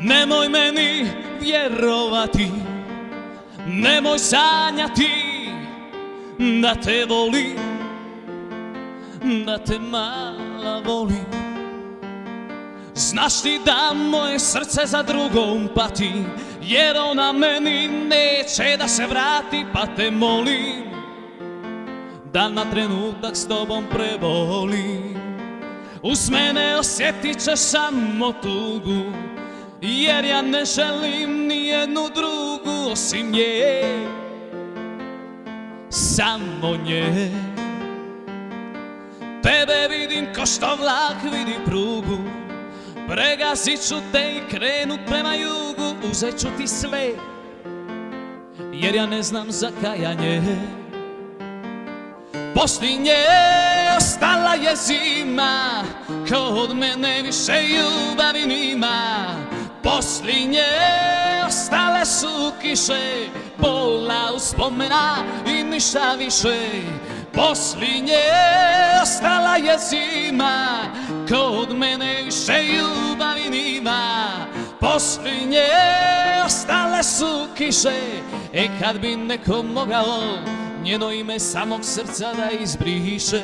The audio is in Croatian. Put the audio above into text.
Nemoj meni vjerovati, nemoj sanjati da te volim, da te mala volim. Znaš ti da moje srce za drugom pati, jer ona meni neće da se vrati, pa te molim da na trenutak s tobom prevolim. Uz mene osjetit ćeš samo tugu, jer ja ne želim ni jednu drugu osim nje, samo nje. Tebe vidim ko što vlak vidi prugu, pregazit ću te i krenut prema jugu. Uzet ću ti sve, jer ja ne znam za kajanje. Poslije nje ostala je zima, ko od mene više ljubavi nima. Poslije nje ostale su kiše, pola uspomena i ništa više. Poslije nje ostala je zima, ko od mene više ljubavi nima. Poslije nje ostale su kiše, kad bi neko mogao njeno ime samog srca da izbriše.